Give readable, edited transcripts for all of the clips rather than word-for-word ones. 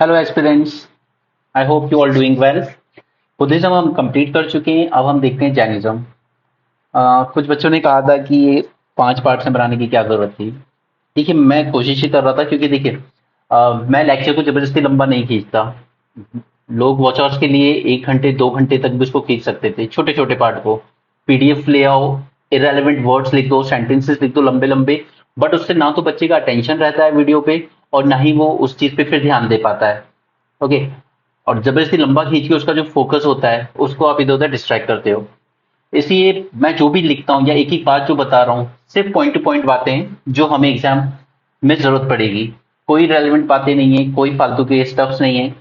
Hello aspirants. I hope you all doing well. Buddhism हम complete कर चुके हैं, अब हम देखते हैं जैनिज्म। कुछ बच्चों ने कहा था कि ये 5 पार्ट्स में बनाने की क्या जरूरत थी। देखिए, मैं कोशिश ही कर रहा था क्योंकि देखिए, मैं लेक्चर को जबरदस्ती लंबा नहीं खींचता। लोग वॉच आवर्स के लिए 1 घंटे 2 घंटे तक भी उसको खींच सकते थे, छोटे छोटे पार्ट को। पीडीएफ ले आओ, इरेलीवेंट वर्ड्स लिख दो, सेंटेंसेस लिख दो लंबे लंबे। बट उससे ना तो बच्चे का अटेंशन रहता है वीडियो पे, और ना ही वो उस चीज पे फिर ध्यान दे पाता है। ओके। और जबरदस्ती लंबा खींच के उसका जो फोकस होता है उसको आप इधर उधर डिस्ट्रैक्ट करते हो। इसलिए मैं जो भी लिखता हूँ या एक एक बात जो बता रहा हूँ, सिर्फ पॉइंट टू पॉइंट बातें हैं जो हमें एग्जाम में जरूरत पड़ेगी। कोई रेलिवेंट बातें नहीं है, कोई फालतू के स्टफ्स नहीं है।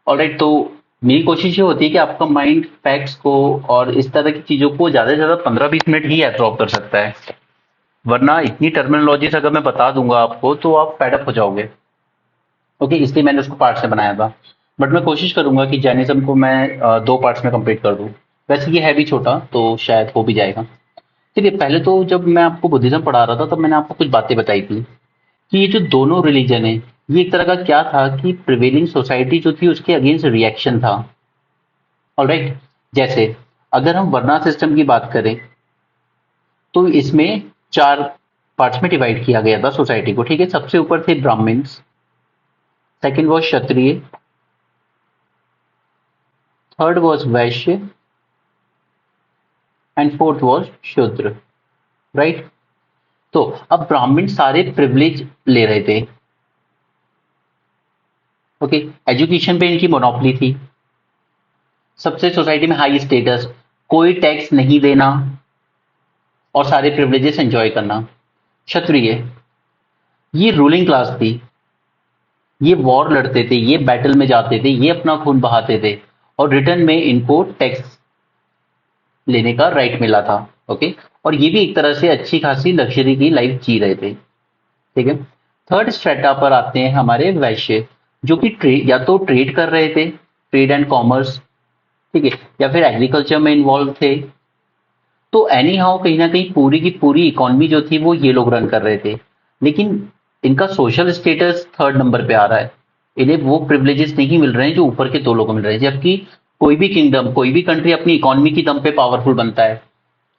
ऑलराइट, तो मेरी कोशिश ये होती है कि आपका माइंड फैक्ट्स को और इस तरह की चीजों को ज्यादा से ज्यादा 15-20 मिनट ही एब्जॉर्ब कर सकता है। वरना इतनी टर्मिनोलॉजीज अगर मैं बता दूंगा आपको तो आप फेडअप हो जाओगे। ओके, इसलिए मैंने उसको पार्ट से बनाया था। बट मैं कोशिश करूंगा कि जैनिज्म को मैं 2 पार्ट्स में कंप्लीट कर दूं। वैसे ये है भी छोटा तो शायद हो भी जाएगा। चलिए, पहले तो जब मैं आपको बुद्धिज्म पढ़ा रहा था तब मैंने आपको कुछ बातें बताई थी कि ये जो दोनों रिलीजन है, ये एक तरह का क्या था कि प्रिवेलिंग सोसाइटी जो थी उसके अगेंस्ट रिएक्शन था। ऑलराइट। जैसे अगर हम वर्ना सिस्टम की बात करें तो इसमें 4 पार्ट्स में डिवाइड किया गया था सोसाइटी को। ठीक है, सबसे ऊपर थे Brahmins, second was Kshatriya, third was Vaishya and fourth was Shudra. Right. तो अब ब्राह्मण सारे प्रिविलेज ले रहे थे। ओके। एजुकेशन पे इनकी मोनोपोली थी। सबसे सोसाइटी में हाई स्टेटस, कोई टैक्स नहीं देना और सारे प्रिविलेजेस एंजॉय करना। क्षत्रिय, ये रूलिंग क्लास थी। ये वॉर लड़ते थे, ये बैटल में जाते थे, ये अपना खून बहाते थे, और रिटर्न में इनको टैक्स लेने का राइट मिला था। ओके। और ये भी एक तरह से अच्छी खासी लग्जरी की लाइफ जी रहे थे। ठीक है। थर्ड स्ट्रेटा पर आते हैं हमारे वैश्य, जो कि ट्रेड या तो ट्रेड कर रहे थे, ट्रेड एंड कॉमर्स। ठीक है। या फिर एग्रीकल्चर में इन्वॉल्व थे। तो एनी हाउ कहीं ना कहीं पूरी की पूरी इकोनॉमी जो थी वो ये लोग रन कर रहे थे। लेकिन इनका सोशल स्टेटस थर्ड नंबर पे आ रहा है। इन्हें वो प्रिविलेजेस नहीं मिल रहे हैं जो ऊपर के 2 लोगों को मिल रहे हैं। जबकि कोई भी किंगडम, कोई भी कंट्री अपनी इकोनॉमी की दम पे पावरफुल बनता है।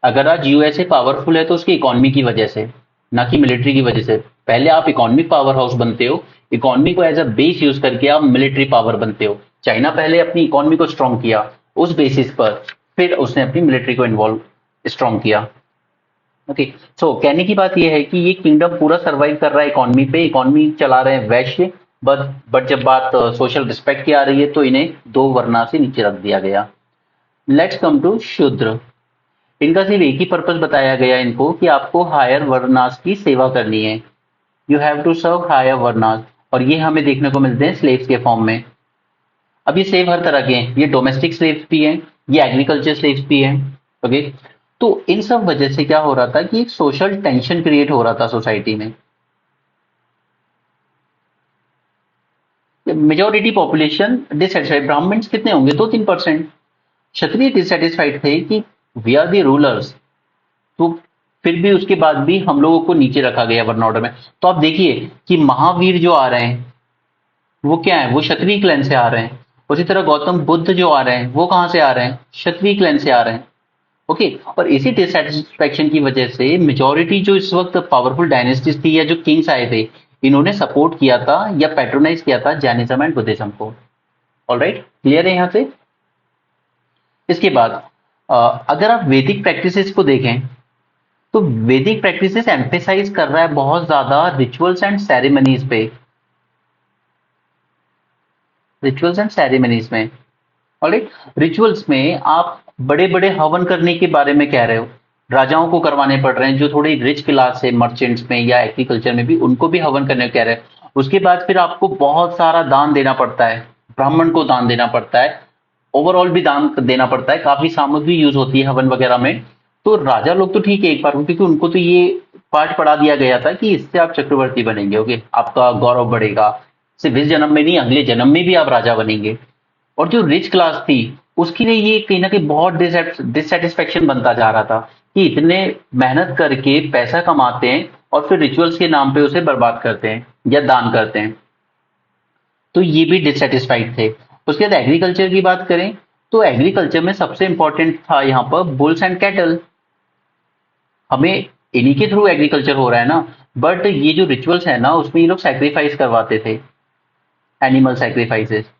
अगर आज यूएसए पावरफुल है तो उसकी इकोनॉमी की वजह से, ना कि मिलिट्री की वजह से। पहले आप इकोनॉमिक पावर हाउस बनते हो, इकोनॉमी को एज अ बेस यूज करके आप मिलिट्री पावर बनते हो। चाइना पहले अपनी इकोनॉमी को स्ट्रॉन्ग किया, उस बेसिस पर फिर उसने अपनी मिलिट्री को इन्वॉल्व स्ट्रॉन्ग किया। ओके। सो कहने की बात यह है कि ये किंगडम पूरा सर्वाइव कर रहा है इकोनॉमी पे, इकोनॉमी चला रहे हैं वैश्य। बट जब बात सोशल रिस्पेक्ट की आ रही है तो इन्हें 2 वर्ना से नीचे रख दिया गया। लेट्स कम टू शूद्र। इनका सिर्फ एक ही पर्पस बताया गया इनको कि आपको हायर वर्नास की सेवा करनी है। You have to serve higher varnas. और ये हमें देखने को मिलते हैं स्लेव्स के फॉर्म में। अब ये स्लेव हर तरह के हैं, ये डोमेस्टिक स्लेव्स भी हैं, ये एग्रीकल्चर स्लेव्स भी हैं। ओके। तो इन सब वजह से क्या हो रहा था कि एक सोशल टेंशन क्रिएट हो रहा था सोसाइटी में। मेजोरिटी पॉपुलेशन डिससेटिस्फाइड, ब्राह्मण्स कितने होंगे, 2-3%। क्षत्रिय डिससेटिस्फाइड थे कि वी आर दी रूलर्स, तो फिर भी उसके बाद भी हम लोगों को नीचे रखा गया वर्ण ऑर्डर में। तो आप देखिए कि महावीर जो आ रहे हैं वो क्या है, वो क्षत्रिय क्लैन से आ रहे हैं। उसी तरह गौतम बुद्ध जो आ रहे हैं वो कहां से आ रहे हैं, क्षत्रिय क्लैन से आ रहे हैं। ओके। और इसी डिससेटिस्फैक्शन की वजह से मेजोरिटी जो इस वक्त पावरफुल डायनेस्टीज थी या जो किंग्स आए थे, इन्होंने सपोर्ट किया था या पैट्रोनाइज किया था जैनिज्म एंड बुद्धिज्म को। ऑलराइट, क्लियर है यहां से। इसके बाद अगर आप वैदिक प्रैक्टिसेस को देखें तो वैदिक प्रैक्टिसेस एम्फेसाइज कर रहा है बहुत ज्यादा रिचुअल्स एंड सेरेमनीज पे, रिचुअल्स एंड सेरेमनीज में। ऑलराइट। रिचुअल्स में आप बड़े बड़े हवन करने के बारे में कह रहे हो, राजाओं को करवाने पड़ रहे हैं, जो थोड़ी रिच क्लास है मर्चेंट्स में या एग्रीकल्चर में भी उनको भी हवन करने को कह रहे हैं। उसके बाद फिर आपको बहुत सारा दान देना पड़ता है, ब्राह्मण को दान देना पड़ता है, ओवरऑल भी दान देना पड़ता है, काफी सामग्री यूज होती है हवन वगैरह में। तो राजा लोग तो ठीक है एक बार, क्योंकि उनको तो ये पाठ पढ़ा दिया गया था कि इससे आप चक्रवर्ती बनेंगे। ओके, आपका गौरव बढ़ेगा, सिर्फ इस जन्म में नहीं अगले जन्म में भी आप राजा बनेंगे। और जो रिच क्लास थी उसके लिए ये कहीं ना कहीं बहुत डिससेटिस्फेक्शन बनता जा रहा था कि इतने मेहनत करके पैसा कमाते हैं और फिर रिचुअल्स के नाम पे उसे बर्बाद करते हैं या दान करते हैं। तो ये भी डिससेटिस्फाइड थे। उसके बाद एग्रीकल्चर की बात करें तो एग्रीकल्चर में सबसे इंपॉर्टेंट था यहाँ पर बुल्स एंड कैटल। हमें इन्हीं के थ्रू एग्रीकल्चर हो रहा है ना, बट ये जो रिचुअल्स है ना उसमें ये लोग सैक्रिफाइस करवाते थे, एनिमल सैक्रिफाइसेस।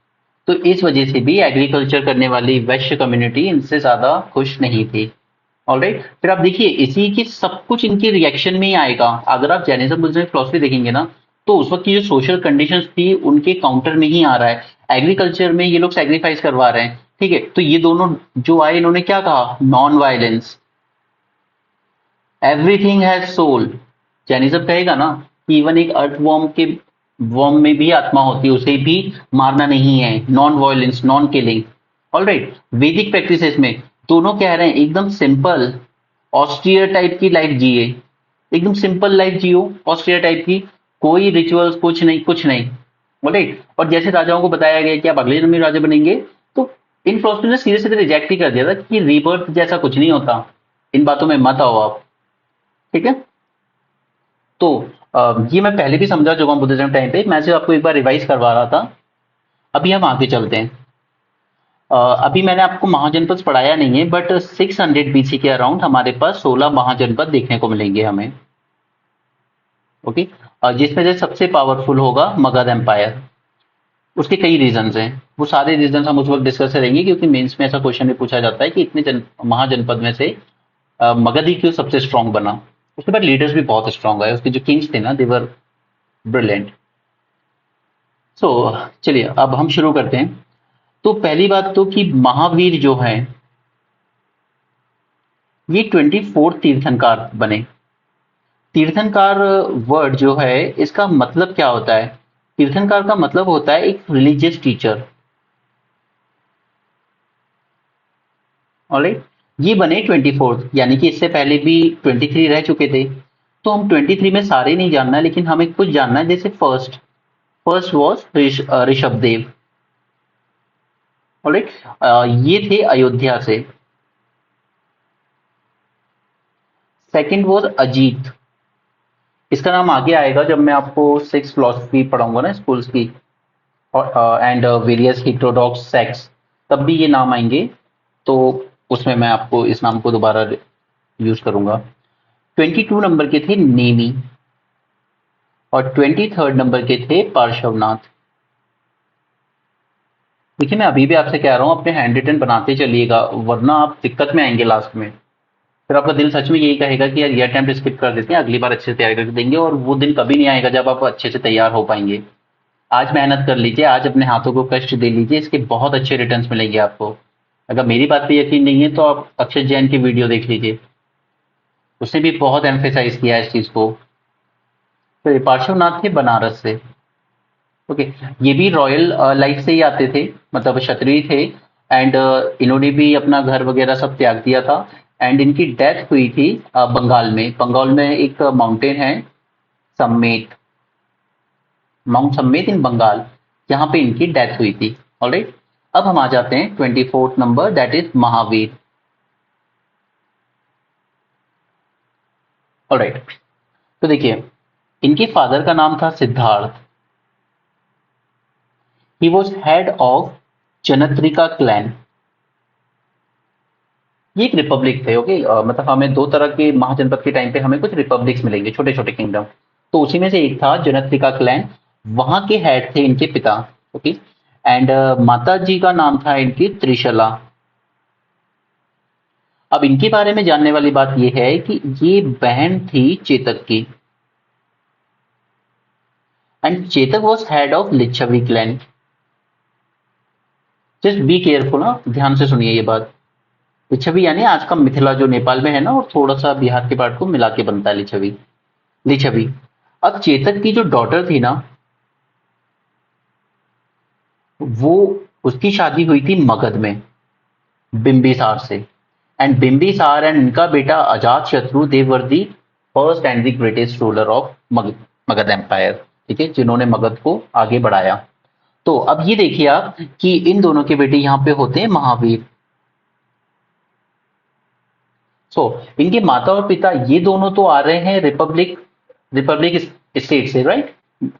तो इस वजह से भी एग्रीकल्चर करने वाली वैश्य कम्युनिटी इनसे ज्यादा खुश नहीं थी। ऑलराइट, फिर आप देखिए इसी की सब कुछ इनके रिएक्शन में ही आएगा। अगर आप जैनिज्म बुद्धिज्म फिलोसफी देखेंगे ना तो उस वक्त की जो सोशल कंडीशंस थी उनके काउंटर में ही आ रहा है। एग्रीकल्चर में ये लोग सैक्रिफाइस करवा रहे हैं, ठीक है, तो ये दोनों जो आए इन्होंने क्या कहा, non violence, everything has soul. Jainism कहेगा ना कि इवन एक अर्थ वॉर्म के वॉर्म में भी आत्मा होती है, उसे भी मारना नहीं है, non violence, non killing. Alright, वैदिक प्रैक्टिसेस में दोनों कह रहे हैं एकदम सिंपल ऑस्ट्रियर टाइप की लाइफ जिए, एकदम सिंपल लाइफ जियो ऑस्ट्रियर टाइप की, कोई रिचुअल्स, कुछ नहीं कुछ नहीं। ऑलराइट, और जैसे राजाओं को बताया गया कि आप अगले जन्म में राजा बनेंगे, तो इन फिलोसफी ने सीधे सीधे रिजेक्ट ही कर दिया था कि रीबर्थ जैसा कुछ नहीं होता, इन बातों में मत आओ आप। ठीक है, तो ये मैं पहले भी समझा चुका हूँ बुद्धिज्म टाइम पे, मैं सिर्फ आपको एक बार रिवाइज करवा रहा था। अभी हम आगे चलते हैं। अभी मैंने आपको महाजनपद पढ़ाया नहीं है, बट 600 बीसी के अराउंड हमारे पास 16 महाजनपद देखने को मिलेंगे हमें। ओके, जिसमें से सबसे पावरफुल होगा मगध एम्पायर। उसके कई रीजंस हैं, वो सारे रीजंस हम उस वक्त डिस्कस करेंगे, क्योंकि मेंस में ऐसा क्वेश्चन भी पूछा जाता है कि इतने महाजनपद में से मगध ही क्यों सबसे स्ट्रांग बना। उसके बाद लीडर्स भी बहुत स्ट्रांग आए, उसके जो किंग्स थे ना देवर ब्रिलियंट। सो चलिए अब हम शुरू करते हैं। तो पहली बात तो कि महावीर जो है ये 24 तीर्थंकार बने। तीर्थंकार वर्ड जो है इसका मतलब क्या होता है, तीर्थंकार का मतलब होता है एक रिलीजियस टीचर। ऑलराइट, ये बने 24, यानी कि इससे पहले भी 23 रह चुके थे। तो हम 23 में सारे नहीं जानना है, लेकिन हमें कुछ जानना है। जैसे first, first was Rishabh Dev. Alright, ये थे अयोध्या से। सेकंड वॉज अजीत, इसका नाम आगे आएगा जब मैं आपको 6 फिलोसफी पढ़ाऊंगा ना स्कूल्स की, एंड वेरियस हिट्रोडॉक्स सेक्ट्स, तब भी ये नाम आएंगे। तो उसमें मैं आपको इस नाम को दोबारा यूज करूंगा। 22 नंबर के थे नेमी, और 23rd नंबर के थे पार्श्वनाथ। देखिए मैं अभी भी आपसे कह रहा हूं अपने हैंड रिटन बनाते चलिएगा, वरना आप दिक्कत में आएंगे लास्ट में। फिर आपका दिल सच में यही कहेगा कि यार ये अटेम्प्ट स्किप कर देते हैं, अगली बार अच्छे से तैयारी करके देंगे, और वो दिन कभी नहीं आएगा जब आप अच्छे से तैयार हो पाएंगे। आज मेहनत कर लीजिए, आज अपने हाथों को कष्ट दे लीजिए, इसके बहुत अच्छे रिटर्न्स मिलेंगे आपको। अगर मेरी बात पे यकीन नहीं है तो आप अक्षय जैन की वीडियो देख लीजिए, उसने भी बहुत एम्फेसाइज किया है इस चीज को। तो ये पार्श्वनाथ थे बनारस से। ओके, ये भी रॉयल लाइफ से ही आते थे, मतलब क्षत्रिय थे। एंड इन्होंने भी अपना घर वगैरह सब त्याग दिया था। एंड इनकी डेथ हुई थी बंगाल में। बंगाल में एक माउंटेन है सम्मेत, माउंट सम्मेत इन बंगाल, यहाँ पे इनकी डेथ हुई थी। ऑलराइट, अब हम आ जाते हैं 24th number, that is Mahavir. Alright, तो देखिए इनके फादर का नाम था Siddhartha. He was head of Jnatrika clan. ये एक रिपब्लिक थे। ओके, मतलब हमें दो तरह के महाजनपद के टाइम पे हमें कुछ रिपब्लिक्स मिलेंगे, छोटे छोटे किंगडम। तो उसी में से एक था जनत्रिका क्लैन, वहां के हेड थे इनके पिता। ओके, एंड माता जी का नाम था इनकी त्रिशला। अब इनके बारे में जानने वाली बात यह है कि ये बहन थी चेतक की, and Chetak was head of Lichchhavi clan. Just be careful, हाँ ध्यान से सुनिए ये बात। लिच्छवी यानी आज का मिथिला जो नेपाल में है ना, और थोड़ा सा बिहार के पार्ट को मिला के बनता है लिच्छवी, लिच्छवी। अब चेतक की जो डॉटर थी ना, वो, उसकी शादी हुई थी मगध में बिंबिसार से। एंड बिंबिसार एंड इनका बेटा Ajatashatru, they were the first and the greatest ruler of Magadha empire. ठीक है, जिन्होंने मगध को आगे बढ़ाया। तो अब ये देखिए आप कि इन दोनों के बेटे यहां पे होते हैं महावीर। सो इनके माता और पिता ये दोनों तो आ रहे हैं रिपब्लिक, रिपब्लिक स्टेट से, राइट,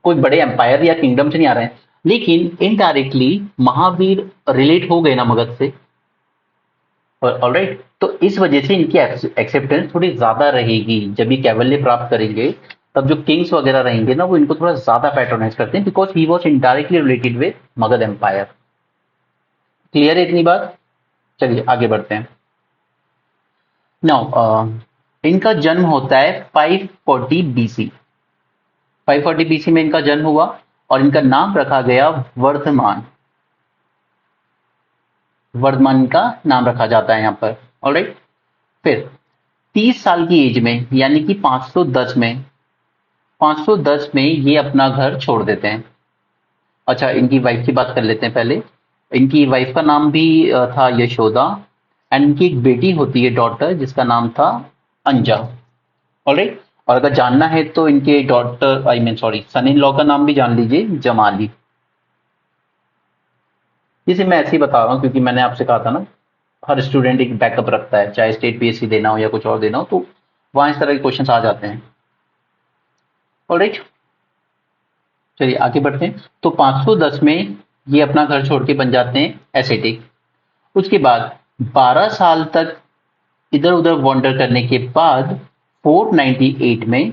कोई बड़े एम्पायर या किंगडम से नहीं आ रहे हैं। लेकिन इनडायरेक्टली महावीर रिलेट हो गए ना मगध से, ऑलराइट, तो इस वजह से इनकी एक्सेप्टेंस थोड़ी ज्यादा रहेगी। जब ये कैवल्य प्राप्त करेंगे तब जो किंग्स वगैरह रहेंगे ना, वो इनको थोड़ा ज्यादा पैट्रोनाइज करते हैं, because he was indirectly related with Magadh empire. Clear है इतनी बात? चलिए आगे बढ़ते हैं। नाउ इनका जन्म होता है 540 बीसी। 540 बीसी में इनका जन्म हुआ और इनका नाम रखा गया वर्धमान। वर्धमान का नाम रखा जाता है यहाँ पर, ऑलराइट। फिर 30 साल की एज में, यानी कि 510 में ये अपना घर छोड़ देते हैं। अच्छा, इनकी वाइफ की बात कर लेते हैं पहले। इनकी वाइफ का नाम भी था यशोदा, एंड इनकी एक बेटी होती है, डॉटर, जिसका नाम था अंजा, ऑलराइट। और अगर जानना है तो इनके daughter, I mean sorry, son in law का नाम भी जान लीजिए, जमाली। इसे मैं ऐसे ही बता रहा हूँ क्योंकि मैंने आपसे कहा था ना, हर स्टूडेंट एक बैकअप रखता है, चाहे स्टेट पीएससी देना हो या कुछ और देना हो, तो वहां इस तरह के क्वेश्चन आ जाते हैं, ऑलराइट। चलिए आगे बढ़ते हैं। तो 510 में ये अपना घर छोड़ के बन जाते हैं एसेटिक। उसके बाद 12 साल तक इधर उधर वॉन्डर करने के बाद 498 में,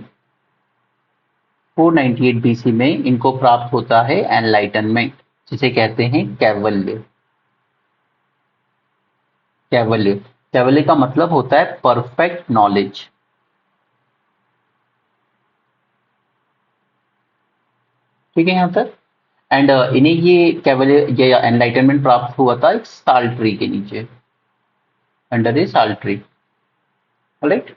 498 बीसी में इनको प्राप्त होता है एनलाइटनमेंट, जिसे कहते हैं कैवल्य। कैवल्य, कैवल्य का मतलब होता है परफेक्ट नॉलेज। ठीक है यहां तक। एंड इन्हें ये कैवल्य, ये एनलाइटनमेंट प्राप्त हुआ था एक साल ट्री के नीचे, अंडर ए साल ट्री, राइट।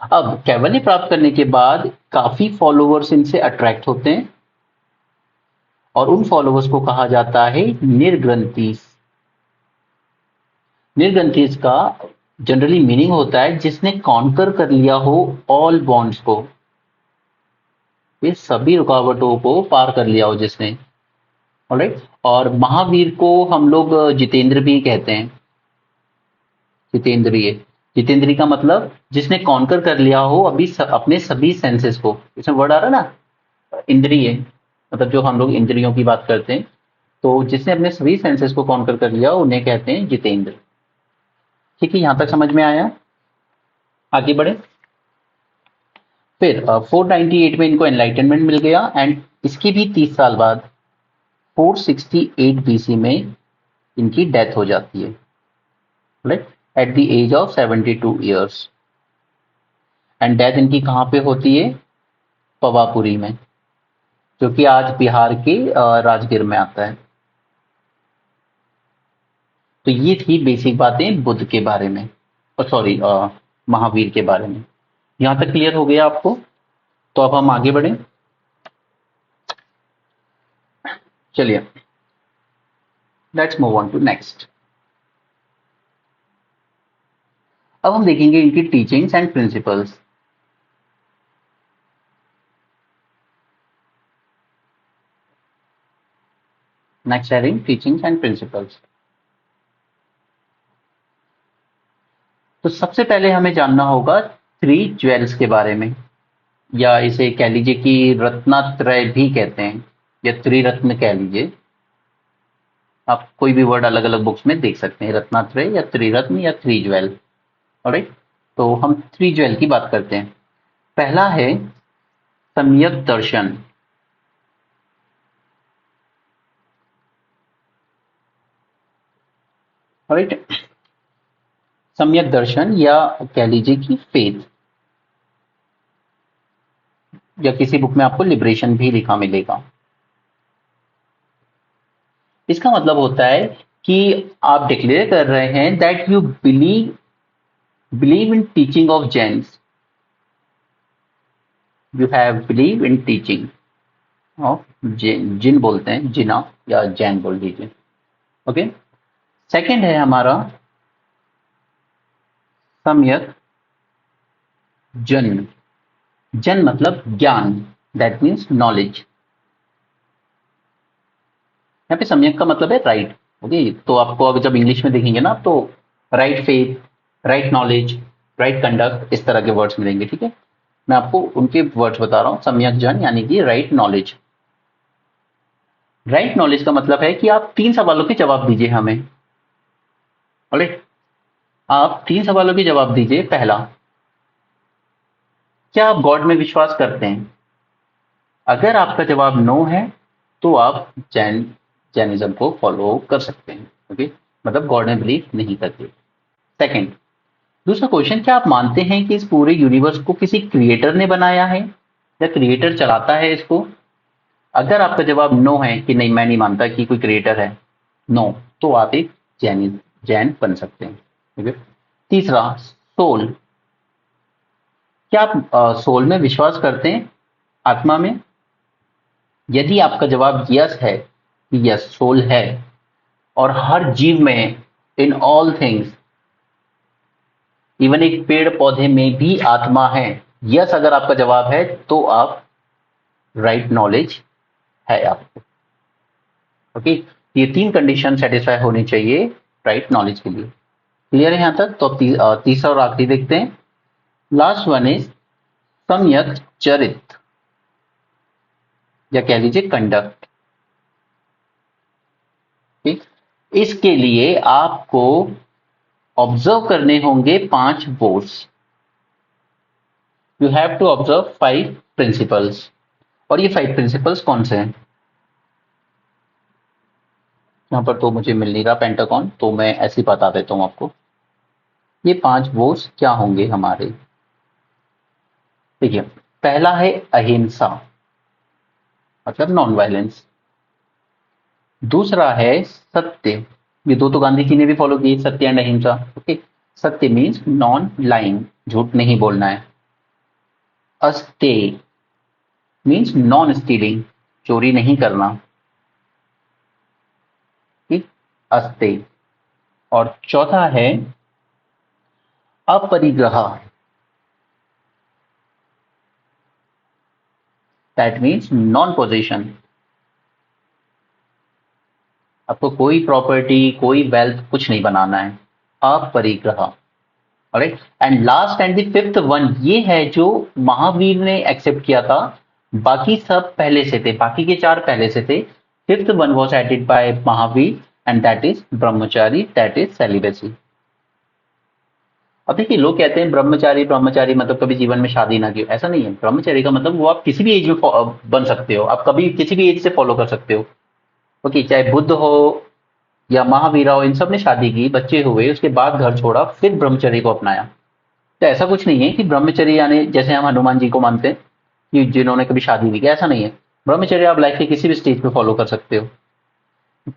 अब कैवल्य प्राप्त करने के बाद काफी फॉलोवर्स इनसे अट्रैक्ट होते हैं और उन फॉलोवर्स को कहा जाता है निर्ग्रंथीस। निर्ग्रंथीस का जनरली मीनिंग होता है जिसने कॉन्कर कर लिया हो ऑल बॉन्ड्स को, ये सभी रुकावटों को पार कर लिया हो जिसने, ऑलराइट। और महावीर को हम लोग जितेंद्र भी कहते हैं, जितेंद्रिय। जितेंद्रिय का मतलब जिसने कॉन्कर कर लिया हो अभी अपने सभी सेंसेस को, इसमें वर्ड आ रहा है ना, इंद्रिय, मतलब जो हम लोग इंद्रियों की बात करते हैं, तो जिसने अपने सभी सेंसेस को कॉन्कर कर लिया उन्हें कहते हैं जितेंद्र। ठीक है, यहां तक समझ में आया? आगे बढ़े। फिर 498 में इनको एनलाइटनमेंट मिल गया एंड इसके भी 30 साल बाद 468 बीसी में इनकी डेथ हो जाती है, right, at the age of 72 years. And death इनकी कहां पे होती है? पवापुरी में, जो कि आज बिहार के राजगीर में आता है। तो ये थी बेसिक बातें बुद्ध के बारे में, और सॉरी महावीर के बारे में। यहां तक क्लियर हो गया आपको? तो अब हम आगे बढ़े। चलिए let's move on to next. अब हम देखेंगे इनकी teachings and principles. Next heading, teachings and principles. तो सबसे पहले हमें जानना होगा थ्री ज्वेल्स के बारे में, या इसे कह लीजिए कि रत्नात्रय भी कहते हैं, या त्रिरत्न कह लीजिए। आप कोई भी वर्ड अलग अलग बुक्स में देख सकते हैं, रत्नात्रय या त्रिरत्न या थ्री ज्वेल, ऑलराइट। तो हम थ्री ज्वेल की बात करते हैं। पहला है सम्यक दर्शन। ऑलराइट, सम्यक दर्शन, या कह लीजिए कि फेथ, या किसी बुक में आपको लिबरेशन भी लिखा मिलेगा। इसका मतलब होता है कि आप डिक्लेयर कर रहे हैं that you believe in teaching of Jains, you have believe in teaching of Jain, Jin बोलते हैं, जिना या जैन बोल दीजिए, ओके। सेकंड है हमारा सम्यक जन। जन मतलब ज्ञान, दैट मीन्स नॉलेज। यहाँ पे सम्यक का मतलब है राइट, ओके। तो आपको अब जब इंग्लिश में देखेंगे ना, तो right faith, right knowledge, right conduct, इस तरह के वर्ड्स मिलेंगे, ठीक है। मैं आपको उनके वर्ड्स बता रहा हूँ। सम्यक जन यानी कि राइट नॉलेज। राइट नॉलेज का मतलब है कि आप 3 सवालों के जवाब दीजिए हमें। ऑलराइट, आप 3 सवालों के जवाब दीजिए। पहला, क्या आप गॉड में विश्वास करते हैं? अगर आपका जवाब नो है तो आप जैनिज्म को फॉलो कर सकते हैं। ओके, मतलब गॉड में बिलीव नहीं करते। सेकंड, दूसरा क्वेश्चन, क्या आप मानते हैं कि इस पूरे यूनिवर्स को किसी क्रिएटर ने बनाया है या क्रिएटर चलाता है इसको? अगर आपका जवाब नो है कि नहीं मैं नहीं मानता कि कोई क्रिएटर है, नो, तो आप एक जैन बन सकते हैं। ठीक है। तीसरा, सोल, क्या आप सोल में विश्वास करते हैं, आत्मा में? यदि आपका जवाब यस है कि यस सोल है और हर जीव में, इन ऑल थिंग्स, इवन एक पेड़ पौधे में भी आत्मा है, यस अगर आपका जवाब है तो आप राइट नॉलेज है आपको। ओके, ये 3 कंडीशन सेटिस्फाई होनी चाहिए राइट नॉलेज के लिए। क्लियर है यहां तक? तो अब तीसरा और आखिरी देखते हैं। लास्ट वन इज सम्यक चरित, या कह लीजिए कंडक्ट। ठीक, इसके लिए आपको ऑब्जर्व करने होंगे 5 boards. You have to observe 5 principles. और ये 5 प्रिंसिपल्स कौन से हैं? यहां पर तो मुझे मिल नहीं रहा पेंटागन, तो मैं ऐसे ही बता देता हूं आपको। ये 5 बोर्ड्स क्या होंगे हमारे? देखिए, पहला है अहिंसा, मतलब नॉन वायलेंस। दूसरा है सत्य, ये दो तो गांधी जी ने भी फॉलो किए, सत्य एंड अहिंसा। ओके, सत्य मीन्स नॉन लाइंग, झूठ नहीं बोलना है। अस्तेय मीन्स नॉन स्टीलिंग, चोरी नहीं करना। ठीक, अस्तेय। और चौथा है अपरिग्रह, दैट मीन्स नॉन पोजेशन। आपको कोई प्रॉपर्टी, कोई वेल्थ कुछ नहीं बनाना है, अपरिग्रह। Alright, and last and the fifth one ये है जो महावीर ने एक्सेप्ट किया था। बाकी सब पहले से थे, बाकी के 4 पहले से थे। Fifth one was added by Mahavir and that is Brahmachari, that is celibacy. अब देखिए, लोग कहते हैं ब्रह्मचारी ब्रह्मचारी मतलब कभी जीवन में शादी ना की, ऐसा नहीं है। ब्रह्मचारी का मतलब वो आप किसी भी एज में बन सकते हो, आप कभी किसी भी एज से फॉलो कर सकते हो। ओके, चाहे बुद्ध हो या महावीर हो, इन सब ने शादी की, बच्चे हुए, उसके बाद घर छोड़ा, फिर ब्रह्मचर्य को अपनाया। तो ऐसा कुछ नहीं है कि ब्रह्मचर्य यानी जैसे हम हनुमान जी को मानते हैं कि जिन्होंने कभी शादी नहीं की, ऐसा नहीं है। ब्रह्मचर्य आप लाइफ के किसी भी स्टेज पे फॉलो कर सकते हो।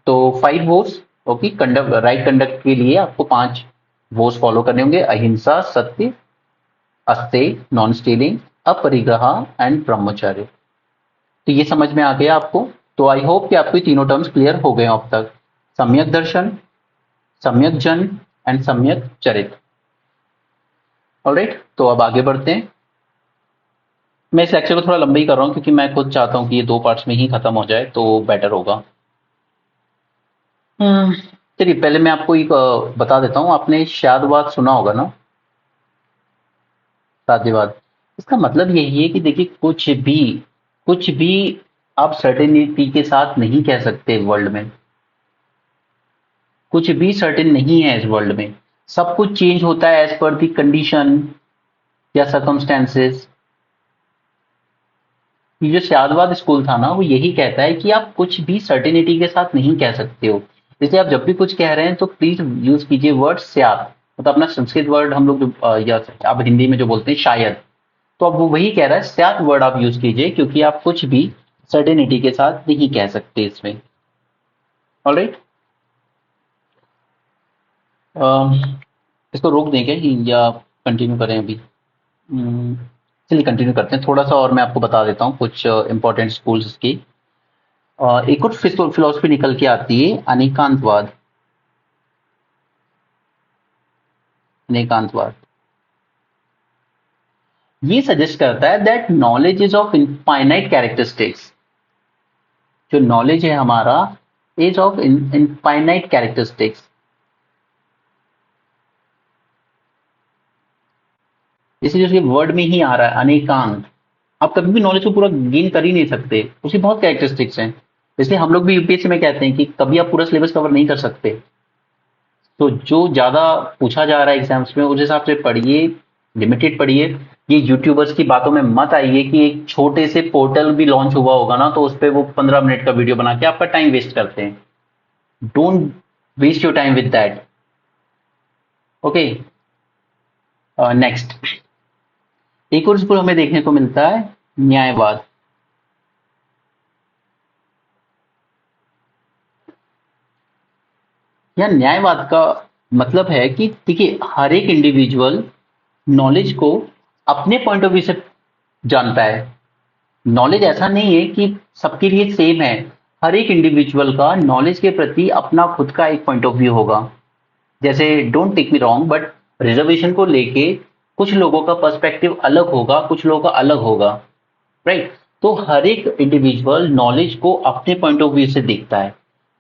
तो 5 वोस, ओके, कंडक्ट राइट कंडक्ट के लिए आपको 5 वोस फॉलो करने होंगे। अहिंसा, सत्य, अस्तेय नॉन स्टीलिंग, अपरिग्रह एंड ब्रह्मचर्य। तो ये समझ में आ गया आपको? तो आई होप कि आपको ये तीनों टर्म्स क्लियर हो गए अब तक। सम्यक दर्शन, सम्यक जन एंड सम्यक चरित। ऑलराइट, तो अब आगे बढ़ते हैं। मैं इस लेक्चर को थोड़ा लंबा ही कर रहा हूँ क्योंकि मैं खुद चाहता हूँ कि ये 2 पार्ट्स में ही खत्म हो जाए तो बेटर होगा। हम्म, चलिए पहले मैं आपको एक बता देता हूँ। आपने शादवाद सुना होगा ना? साध्यवाद, इसका मतलब यही है कि देखिए, कुछ भी आप सर्टेनिटी के साथ नहीं कह सकते वर्ल्ड में। कुछ भी सर्टेन नहीं है इस वर्ल्ड में। सब कुछ चेंज होता है एज पर दी कंडीशन या सर्कमस्टेंसेस। ये जो शादवाद स्कूल था ना, वो यही कहता है कि आप कुछ भी सर्टेनिटी के साथ नहीं कह सकते हो। इसलिए आप जब भी कुछ कह रहे हैं तो प्लीज यूज कीजिए वर्ड स्यात्, मतलब अपना संस्कृत वर्ड हम लोग जो या आप हिंदी में जो बोलते हैं शायद, तो अब वो वही कह रहा है, स्यात् वर्ड आप यूज कीजिए, क्योंकि आप कुछ भी सर्टेनिटी के साथ नहीं कह सकते इसमें। ऑलराइट, इसको रोक दें क्या या कंटिन्यू करें अभी? हम्म, चलिए कंटिन्यू करते हैं। थोड़ा सा और मैं आपको बता देता हूँ कुछ इंपॉर्टेंट स्कूल्स की। एक और फिलोसफी निकल के आती है, अनेकांतवाद। अनेकांतवाद ये सजेस्ट करता है that knowledge is of infinite characteristics. जो नॉलेज है हमारा इज ऑफ इनफाइनाइट कैरेक्टरिस्टिक्स। इसलिए उसके वर्ड में ही आ रहा है अनेकांत। आप कभी भी नॉलेज को पूरा गेन कर ही नहीं सकते, उसकी बहुत कैरेक्टरिस्टिक्स हैं। इसलिए हम लोग भी यूपीएससी में कहते हैं कि कभी आप पूरा सिलेबस कवर नहीं कर सकते, तो जो ज्यादा पूछा जा रहा है एग्जाम्स में उस हिसाब से पढ़िए, लिमिटेड पढ़िए। ये यूट्यूबर्स की बातों में मत आइए कि एक छोटे से पोर्टल भी लॉन्च हुआ होगा ना, तो उस पर वो 15 मिनट का वीडियो बना के आपका टाइम वेस्ट करते हैं। Don't waste your time with that. Okay, next एक और स्कूल हमें देखने को मिलता है, न्यायवाद। या न्यायवाद का मतलब है कि देखिए हर एक इंडिविजुअल नॉलेज को अपने पॉइंट ऑफ व्यू से जानता है। नॉलेज ऐसा नहीं है कि सबके लिए सेम है। हर एक इंडिविजुअल का नॉलेज के प्रति अपना खुद का एक पॉइंट ऑफ व्यू होगा। जैसे don't take me wrong, but reservation को लेके कुछ लोगों का पर्सपेक्टिव अलग होगा, कुछ लोगों का अलग होगा, राइट। तो हर एक इंडिविजुअल नॉलेज को अपने पॉइंट ऑफ व्यू से देखता है,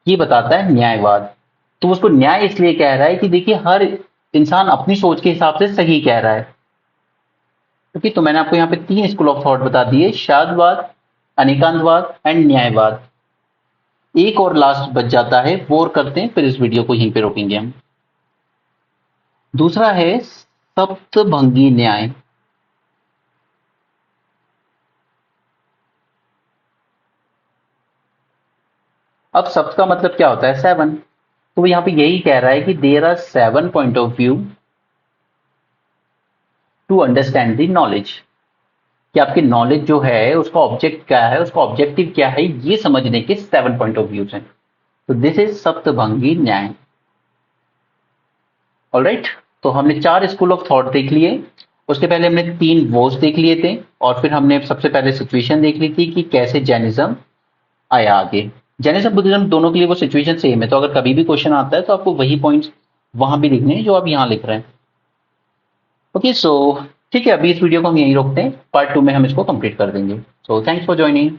ये बताता है न्यायवाद। तो उसको न्याय इसलिए कह रहा है कि देखिए हर इंसान अपनी सोच के हिसाब से सही कह रहा है। ओके, तो मैंने आपको यहाँ पे 3 स्कूल ऑफ थॉट बता दिए, शादवाद, अनेकांतवाद एंड न्यायवाद। एक और लास्ट बच जाता है, वो और करते हैं, फिर इस वीडियो को यहीं पे रोकेंगे हम। दूसरा है सप्तभंगी न्याय। अब सप्त का मतलब क्या होता है? 7। तो वो यहाँ पे यही कह रहा है कि there are 7 point of view to understand the knowledge. कि आपकी नॉलेज जो है उसका ऑब्जेक्ट क्या है, उसका ऑब्जेक्टिव क्या है, ये समझने के 7 पॉइंट ऑफ व्यूज हैं। तो दिस इज सप्तभंगी न्याय। ऑलराइट, तो हमने 4 स्कूल ऑफ थॉट देख लिए। उसके पहले हमने 3 वॉर्स देख लिए थे, और फिर हमने सबसे पहले सिचुएशन देख ली थी कि कैसे जैनिज्म आया आगे। जैनिज्म बुद्धिज्म दोनों के लिए वो सिचुएशन सेम है, तो अगर कभी भी क्वेश्चन आता है तो आपको वही पॉइंट्स वहां भी लिखने हैं जो आप यहाँ लिख रहे हैं। ओके, सो ठीक है, अभी इस वीडियो को हम यहीं रोकते हैं, पार्ट 2 में हम इसको कंप्लीट कर देंगे। So thanks for joining.